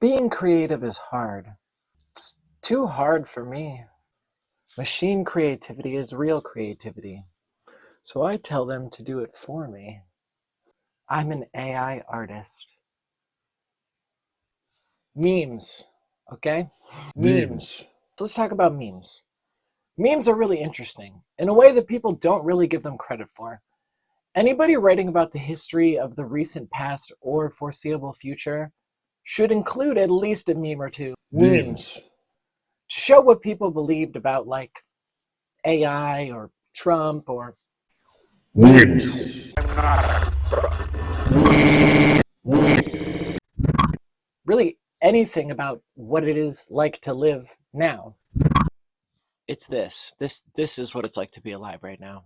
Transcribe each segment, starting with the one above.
Being creative is hard. It's too hard for me. Machine creativity is real creativity. So I tell them to do it for me. I'm an AI artist. Memes, okay? Memes. Let's talk about memes. Memes are really interesting in a way that people don't really give them credit for. Anybody writing about the history of the recent past or foreseeable future should include at least a meme or two. Memes. To show what people believed about, like, AI or Trump or memes. Really anything about what it is like to live now. It's this. This is what it's like to be alive right now.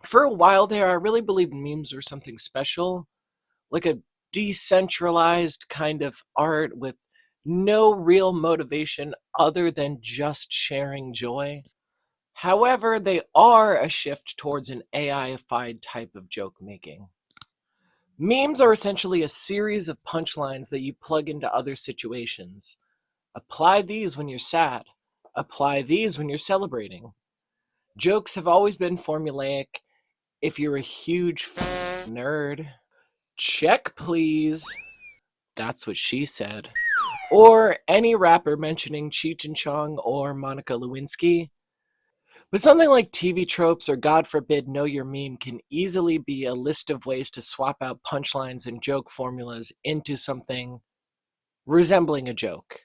For a while there, I really believed memes were something special, like a decentralized kind of art with no real motivation other than just sharing joy. However, they are a shift towards an AI-ified type of joke making. Memes are essentially a series of punchlines that you plug into other situations. Apply these when you're sad. Apply these when you're celebrating. Jokes have always been formulaic. If you're a huge nerd, check please. That's what she said. Or any rapper mentioning Cheech and Chong or Monica Lewinsky. But something like TV tropes or, God forbid, Know Your Meme can easily be a list of ways to swap out punchlines and joke formulas into something resembling a joke.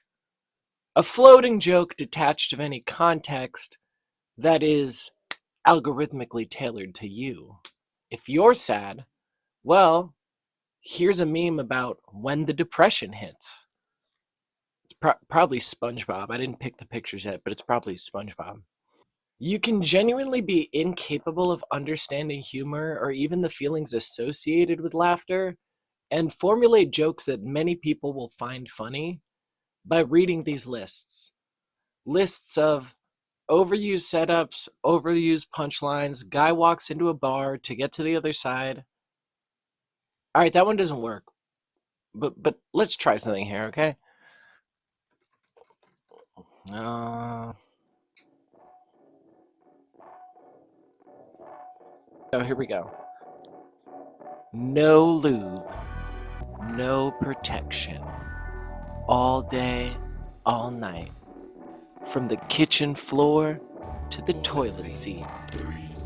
A floating joke detached of any context that is algorithmically tailored to you. If you're sad, well, here's a meme about when the depression hits. It's probably SpongeBob. I didn't pick the pictures yet, but it's probably SpongeBob. You can genuinely be incapable of understanding humor or even the feelings associated with laughter and formulate jokes that many people will find funny by reading these lists. Lists of overused setups, overused punchlines, guy walks into a bar to get to the other side. All right, that one doesn't work. But let's try something here, okay? Oh, here we go. No lube, no protection. All day, all night. From the kitchen floor to the toilet seat.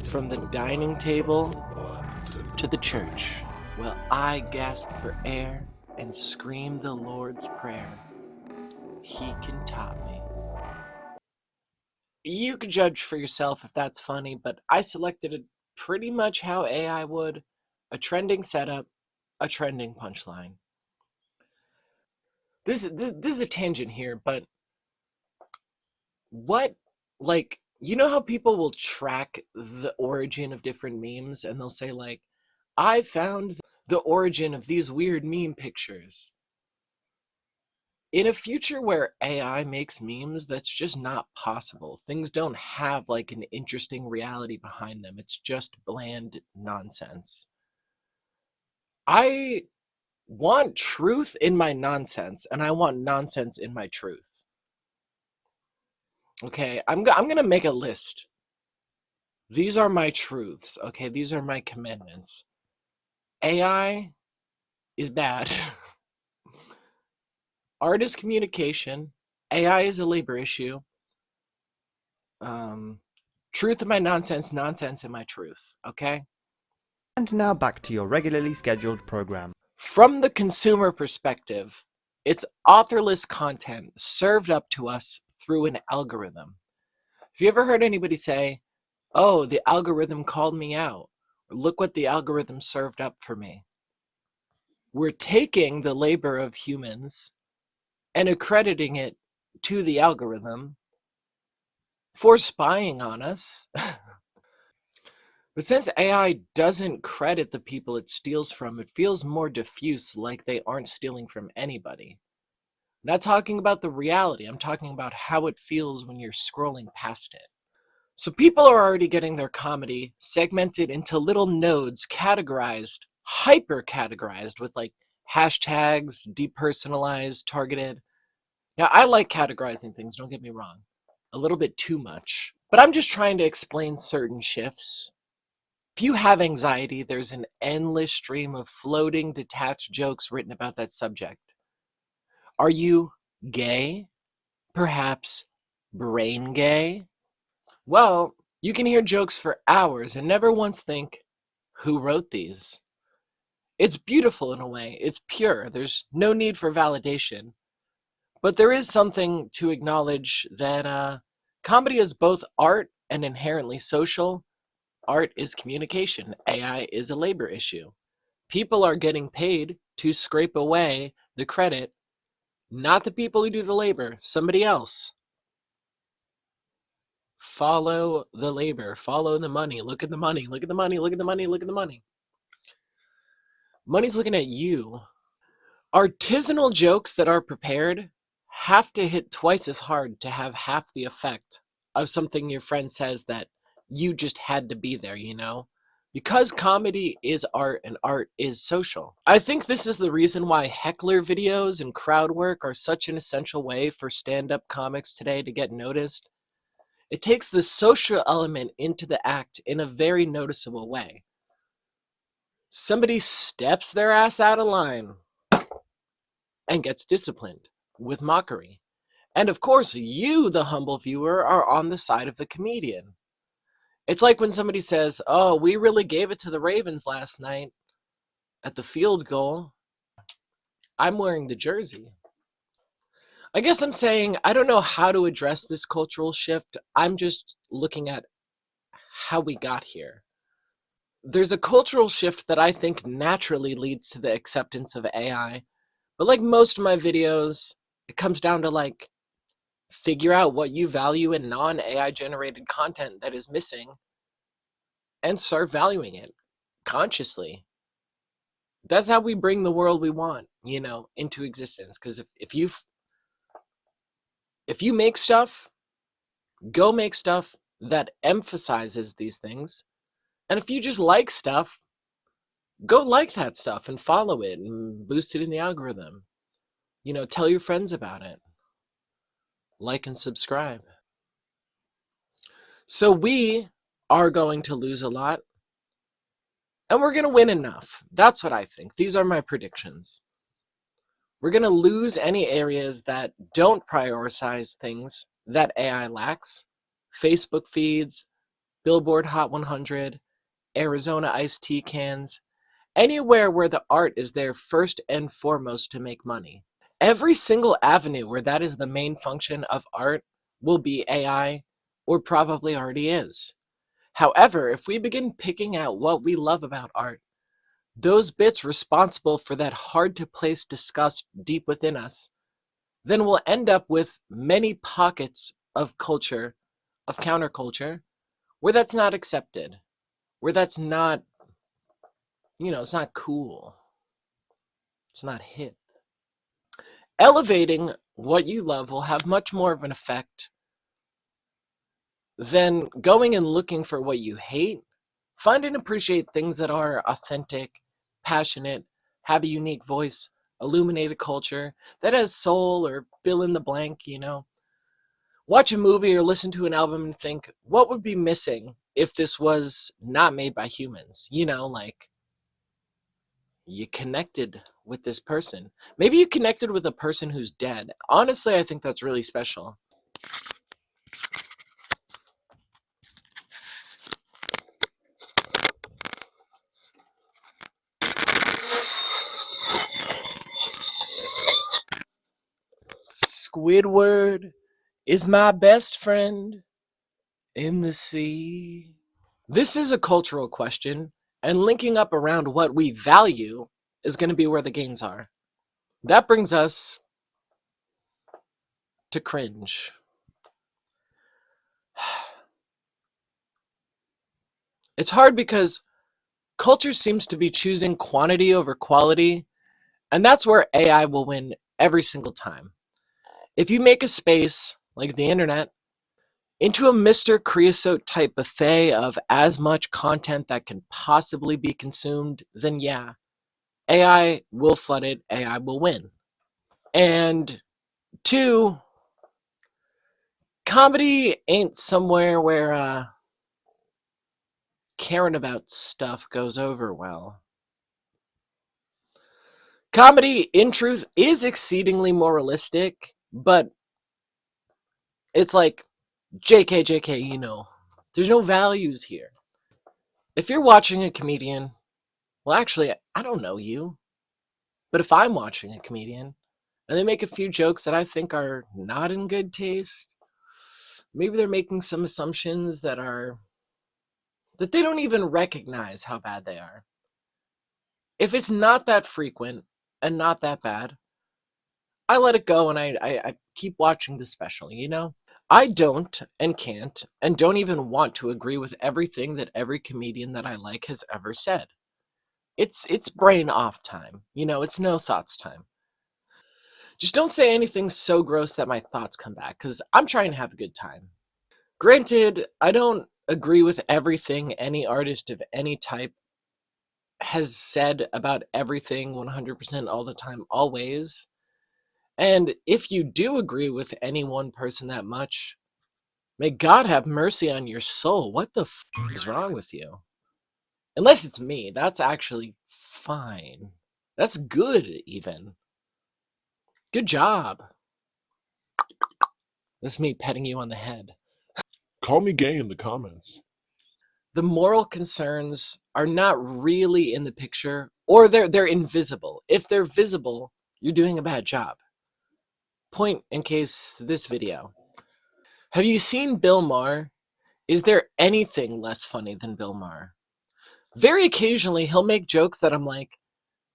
From the dining table to the church. Well, I gasp for air and scream the Lord's Prayer. He can top me. You can judge for yourself if that's funny, but I selected it pretty much how AI would. A trending setup, a trending punchline. This is a tangent here, but what, like, you know how people will track the origin of different memes and they'll say, like, I found the origin of these weird meme pictures. In a future where AI makes memes, that's just not possible. Things don't have, like, an interesting reality behind them. It's just bland nonsense. I want truth in my nonsense, and I want nonsense in my truth. Okay, I'm gonna make a list. These are my truths, okay? These are my commandments. AI is bad. Art is communication. AI is a labor issue. Truth in my nonsense, nonsense in my truth, okay? And now back to your regularly scheduled program. From the consumer perspective, it's authorless content served up to us through an algorithm. Have you ever heard anybody say, oh, the algorithm called me out, or look what the algorithm served up for me? We're taking the labor of humans and accrediting it to the algorithm for spying on us. But since AI doesn't credit the people it steals from, it feels more diffuse, like they aren't stealing from anybody. I'm not talking about the reality, I'm talking about how it feels when you're scrolling past it. So people are already getting their comedy segmented into little nodes, categorized, hyper categorized with, like, hashtags, depersonalized, targeted. Now, I like categorizing things, don't get me wrong, a little bit too much, but I'm just trying to explain certain shifts. If you have anxiety, there's an endless stream of floating, detached jokes written about that subject. Are you gay? Perhaps brain gay? Well, you can hear jokes for hours and never once think, who wrote these? It's beautiful in a way. It's pure. There's no need for validation. But there is something to acknowledge that comedy is both art and inherently social. Art is communication. AI is a labor issue. People are getting paid to scrape away the credit, not the people who do the labor, somebody else. Follow the labor, follow the money, look at the money, look at the money, look at the money, look at the money. Money's looking at you. Artisanal jokes that are prepared have to hit twice as hard to have half the effect of something your friend says that you just had to be there, you know? Because comedy is art and art is social. I think this is the reason why heckler videos and crowd work are such an essential way for stand-up comics today to get noticed. It takes the social element into the act in a very noticeable way. Somebody steps their ass out of line and gets disciplined with mockery. And of course, you, the humble viewer, are on the side of the comedian. It's like when somebody says, oh, we really gave it to the Ravens last night at the field goal. I'm wearing the jersey. I guess I'm saying I don't know how to address this cultural shift. I'm just looking at how we got here. There's a cultural shift that I think naturally leads to the acceptance of AI. But like most of my videos, it comes down to like figure out what you value in non-AI generated content that is missing and start valuing it consciously. That's how we bring the world we want, into existence. Because if you make stuff, go make stuff that emphasizes these things. And if you just like stuff, go like that stuff and follow it and boost it in the algorithm. Tell your friends about it. Like and subscribe. So we are going to lose a lot, and we're going to win enough. That's what I think. These are my predictions. We're going to lose any areas that don't prioritize things that AI lacks. Facebook feeds, Billboard Hot 100, Arizona iced tea cans, anywhere where the art is there first and foremost to make money. Every single avenue where that is the main function of art will be AI, or probably already is. However, if we begin picking out what we love about art, those bits responsible for that hard-to-place disgust deep within us, then we'll end up with many pockets of culture, of counterculture, where that's not accepted, where that's not, it's not cool, it's not hip. Elevating what you love will have much more of an effect than going and looking for what you hate. Find and appreciate things that are authentic, passionate, have a unique voice, illuminate a culture that has soul, or fill in the blank, Watch a movie or listen to an album and think, what would be missing if this was not made by humans? Like you connected with this person. Maybe you connected with a person who's dead. Honestly, I think that's really special. Squidward is my best friend in the sea. This is a cultural question, and linking up around what we value is going to be where the gains are. That brings us to cringe. It's hard because culture seems to be choosing quantity over quality, and that's where AI will win every single time. If you make a space, like the internet, into a Mr. Creosote type buffet of as much content that can possibly be consumed, then yeah, AI will flood it, AI will win. And Two, comedy ain't somewhere where caring about stuff goes over well. Comedy, in truth, is exceedingly moralistic, but it's like, JK, JK, there's no values here. If you're watching a comedian, well, actually, I don't know you, but if I'm watching a comedian and they make a few jokes that I think are not in good taste, maybe they're making some assumptions that they don't even recognize how bad they are. If it's not that frequent and not that bad, I let it go and I keep watching the special. I don't and can't and don't even want to agree with everything that every comedian that I like has ever said. It's brain off time. It's no thoughts time. Just don't say anything so gross that my thoughts come back, because I'm trying to have a good time. Granted, I don't agree with everything any artist of any type has said about everything 100% all the time, always. And if you do agree with any one person that much, may God have mercy on your soul. What the is wrong with you? Unless it's me, that's actually fine. That's good, even. Good job. That's me petting you on the head. Call me gay in the comments. The moral concerns are not really in the picture, or they're invisible. If they're visible, you're doing a bad job. Point in case this video. Have you seen Bill Maher? Is there anything less funny than Bill Maher? Very occasionally, he'll make jokes that I'm like,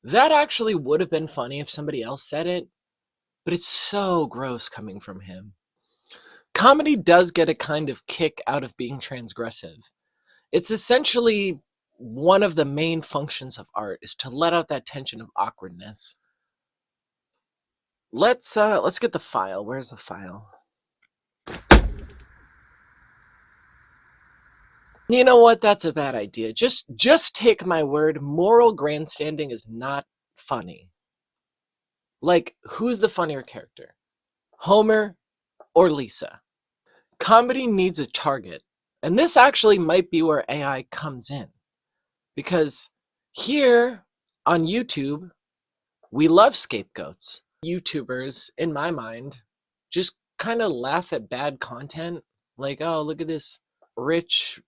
that actually would have been funny if somebody else said it, but it's so gross coming from him. Comedy does get a kind of kick out of being transgressive. It's essentially one of the main functions of art is to let out that tension of awkwardness. Let's get the file. Where's the file? You know what? That's a bad idea. Just take my word. Moral grandstanding is not funny. Like, who's the funnier character? Homer or Lisa? Comedy needs a target. And this actually might be where AI comes in. Because here on YouTube, we love scapegoats. YouTubers, in my mind, just kind of laugh at bad content. Like, oh, look at this rich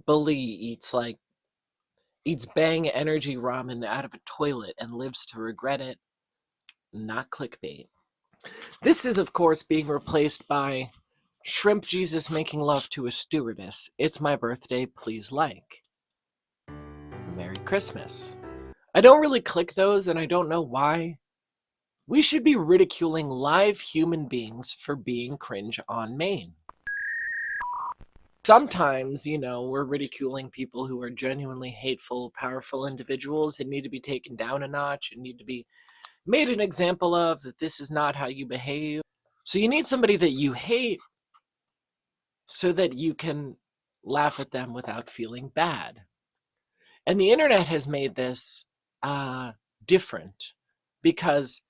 bully eats Bang Energy ramen out of a toilet and lives to regret it. Not clickbait. This is, of course, being replaced by Shrimp Jesus making love to a stewardess. It's my birthday, please like. Merry Christmas. I don't really click those, and I don't know why. We should be ridiculing live human beings for being cringe on main. Sometimes, we're ridiculing people who are genuinely hateful, powerful individuals and need to be taken down a notch and need to be made an example of, that this is not how you behave. So you need somebody that you hate so that you can laugh at them without feeling bad. And the internet has made this different because,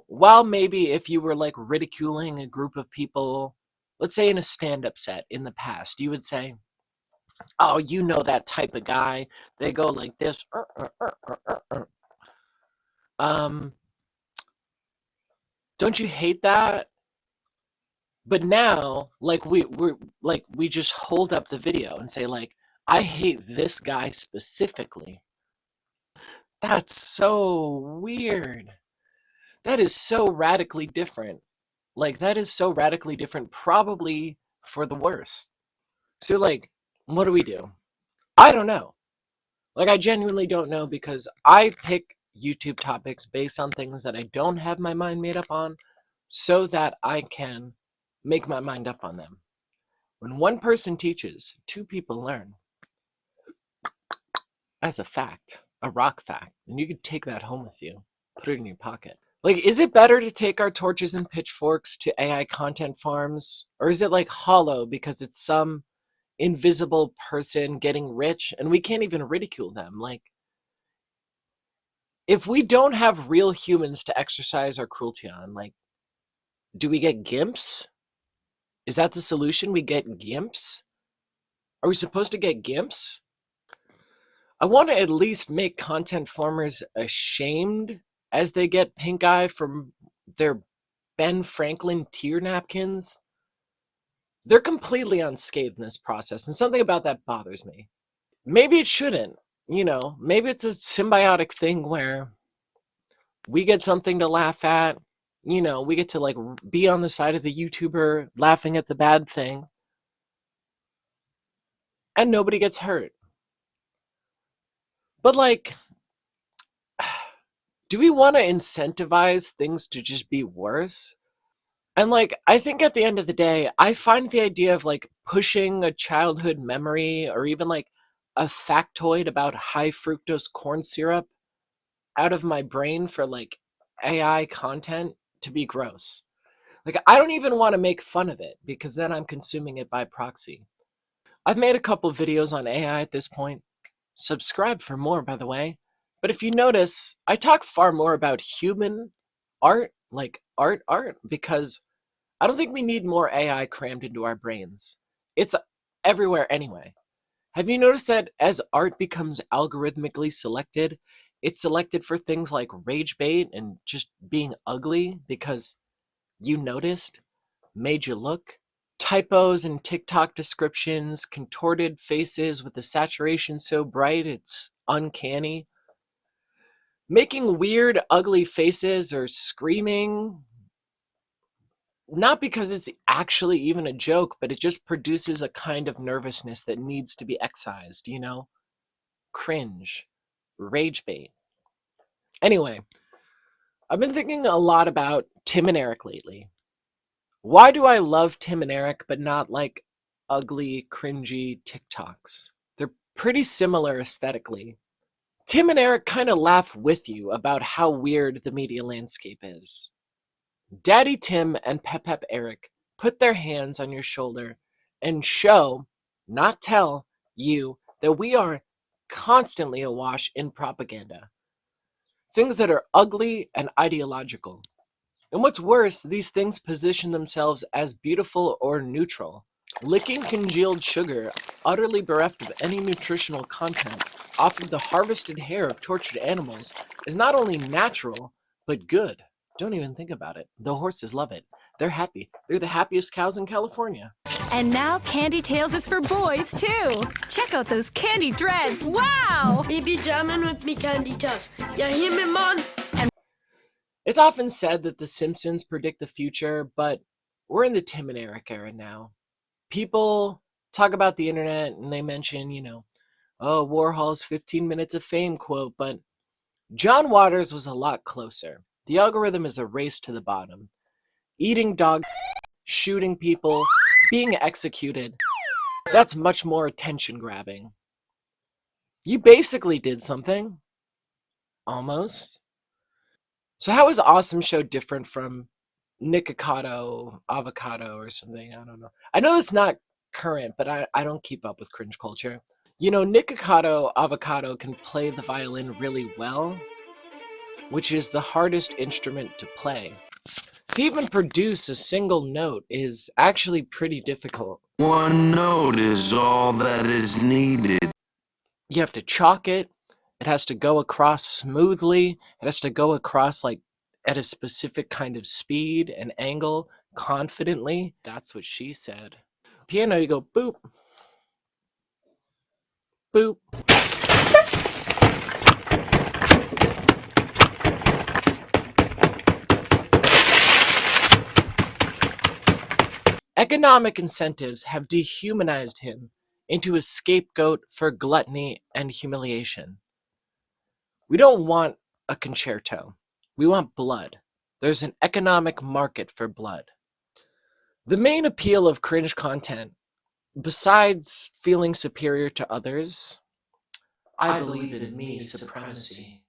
while maybe if you were like ridiculing a group of people, let's say in a stand-up set in the past, you would say, oh, that type of guy, they go like this. Don't you hate that? But now, like we just hold up the video and say like, I hate this guy specifically. That's so weird. That is so radically different. Like, that is so radically different, probably for the worse. So, like, what do we do? I don't know. Like, I genuinely don't know, because I pick YouTube topics based on things that I don't have my mind made up on so that I can make my mind up on them. When one person teaches, two people learn. As a fact, a rock fact. And you could take that home with you, put it in your pocket. Like, is it better to take our torches and pitchforks to AI content farms? Or is it like hollow because it's some invisible person getting rich and we can't even ridicule them? Like, if we don't have real humans to exercise our cruelty on, like, Do we get GIMPs? Is that the solution? We get GIMPs? Are we supposed to get GIMPs? I want to at least make content formers ashamed as they get pink eye from their Ben Franklin tear napkins. They're completely unscathed in this process, and something about that bothers me. Maybe it shouldn't. Maybe it's a symbiotic thing where we get something to laugh at. We get to like be on the side of the YouTuber laughing at the bad thing, and nobody gets hurt. But like, do we want to incentivize things to just be worse? And like, I think at the end of the day, I find the idea of like pushing a childhood memory or even like a factoid about high fructose corn syrup out of my brain for like AI content to be gross. Like, I don't even want to make fun of it because then I'm consuming it by proxy. I've made a couple videos on AI at this point. Subscribe for more, by the way. But if you notice, I talk far more about human art, like art, because I don't think we need more AI crammed into our brains. It's everywhere anyway. Have you noticed that as art becomes algorithmically selected, it's selected for things like rage bait and just being ugly because you noticed, made you look? Typos in TikTok descriptions, contorted faces with the saturation so bright it's uncanny. Making weird, ugly faces or screaming, not because it's actually even a joke, but it just produces a kind of nervousness that needs to be excised. Cringe, rage bait. Anyway, I've been thinking a lot about Tim and Eric lately. Why do I love Tim and Eric, but not like ugly, cringy TikToks? They're pretty similar aesthetically. Tim and Eric kind of laugh with you about how weird the media landscape is. Daddy Tim and Pep Eric put their hands on your shoulder and show, not tell, you that we are constantly awash in propaganda. Things that are ugly and ideological. And what's worse, these things position themselves as beautiful or neutral. Licking congealed sugar, utterly bereft of any nutritional content, off of the harvested hair of tortured animals, is not only natural, but good. Don't even think about it. The horses love it. They're happy. They're the happiest cows in California. And now Candy Tails is for boys, too. Check out those candy dreads. Wow! Baby jamming with me candy toss. You hear me, man? It's often said that The Simpsons predict the future, but we're in the Tim and Eric era now. People talk about the internet and they mention, oh, Warhol's 15 minutes of fame quote, but John Waters was a lot closer. The algorithm is a race to the bottom. Eating dog, shooting people, being executed. That's much more attention grabbing. You basically did something. Almost. So how is Awesome Show different from Nikocado, Avocado, or something? I don't know. I know it's not current, but I don't keep up with cringe culture. Nikocado Avocado can play the violin really well, which is the hardest instrument to play. To even produce a single note is actually pretty difficult. One note is all that is needed. You have to chalk it. It has to go across smoothly. It has to go across like at a specific kind of speed and angle confidently. That's what she said. Piano, you go boop, boop. Economic incentives have dehumanized him into a scapegoat for gluttony and humiliation. We don't want a concerto. We want blood. There's an economic market for blood. The main appeal of cringe content, besides feeling superior to others, I believe in me supremacy,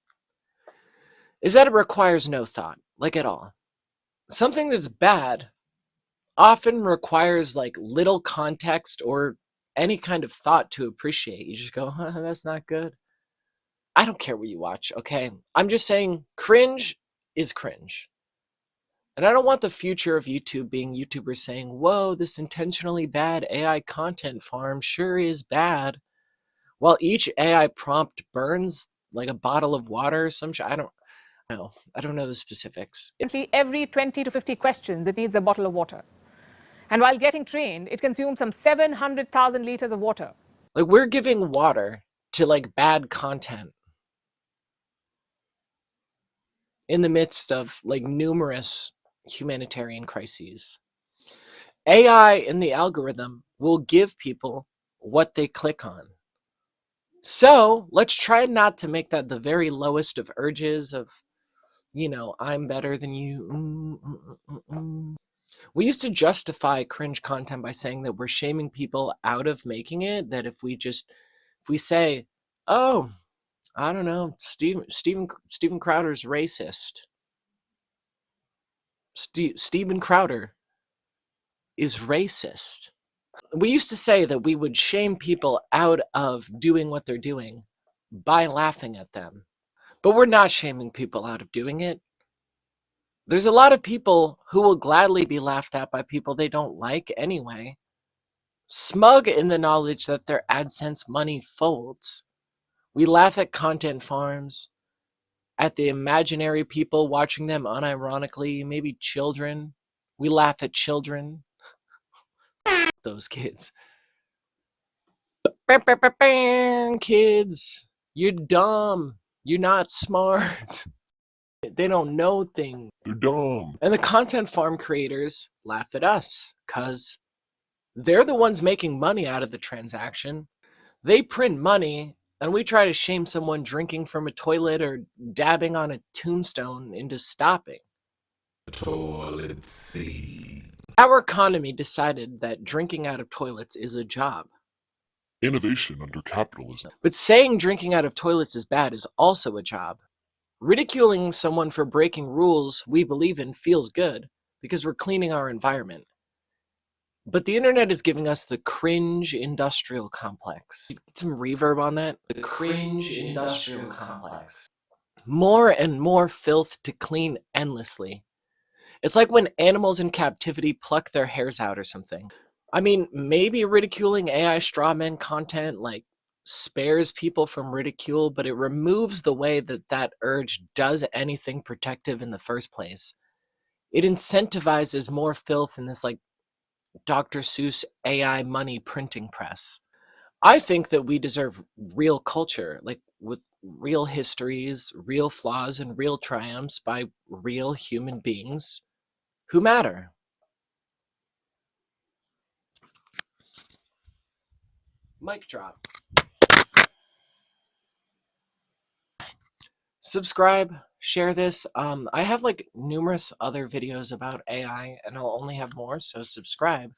is that it requires no thought, like at all. Something that's bad often requires like little context or any kind of thought to appreciate. You just go, that's not good. I don't care what you watch, okay? I'm just saying cringe is cringe. And I don't want the future of YouTube being YouTubers saying, whoa, this intentionally bad AI content farm sure is bad. While each AI prompt burns like a bottle of water or some shit. I don't know. I don't know the specifics. Every 20 to 50 questions, it needs a bottle of water. And while getting trained, it consumes some 700,000 liters of water. Like, we're giving water to like bad content in the midst of like numerous humanitarian crises. AI in the algorithm will give people what they click on. So let's try not to make that the very lowest of urges of, I'm better than you. We used to justify cringe content by saying that we're shaming people out of making it, that if we say, oh, I don't know, Steven Crowder's racist. Steven Crowder is racist. We used to say that we would shame people out of doing what they're doing by laughing at them. But we're not shaming people out of doing it. There's a lot of people who will gladly be laughed at by people they don't like anyway, smug in the knowledge that their AdSense money folds. We laugh at content farms, at the imaginary people watching them unironically, maybe children. We laugh at children. Those kids. Kids, you're dumb. You're not smart. They don't know things. They're dumb. And the content farm creators laugh at us because they're the ones making money out of the transaction. They print money, and we try to shame someone drinking from a toilet or dabbing on a tombstone into stopping. Toilet seat. Our economy decided that drinking out of toilets is a job. Innovation under capitalism. But saying drinking out of toilets is bad is also a job. Ridiculing someone for breaking rules we believe in feels good because we're cleaning our environment. But the internet is giving us the cringe industrial complex. Get some reverb on that. The cringe industrial complex. More and more filth to clean endlessly. It's like when animals in captivity pluck their hairs out or something. I mean, maybe ridiculing AI strawman content like spares people from ridicule, but it removes the way that urge does anything protective in the first place. It incentivizes more filth in this like Dr. Seuss AI money printing press. I think that we deserve real culture, like with real histories, real flaws, and real triumphs by real human beings who matter. Mic drop. Subscribe, share this. I have like numerous other videos about AI, and I'll only have more, so subscribe.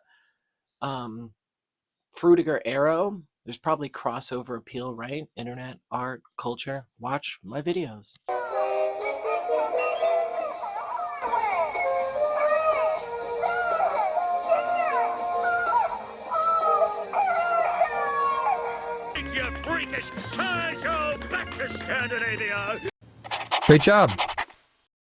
Frutiger Arrow, there's probably crossover appeal, right? Internet, art, culture. Watch my videos. Your freakish, tie back to Scandinavia! Great job.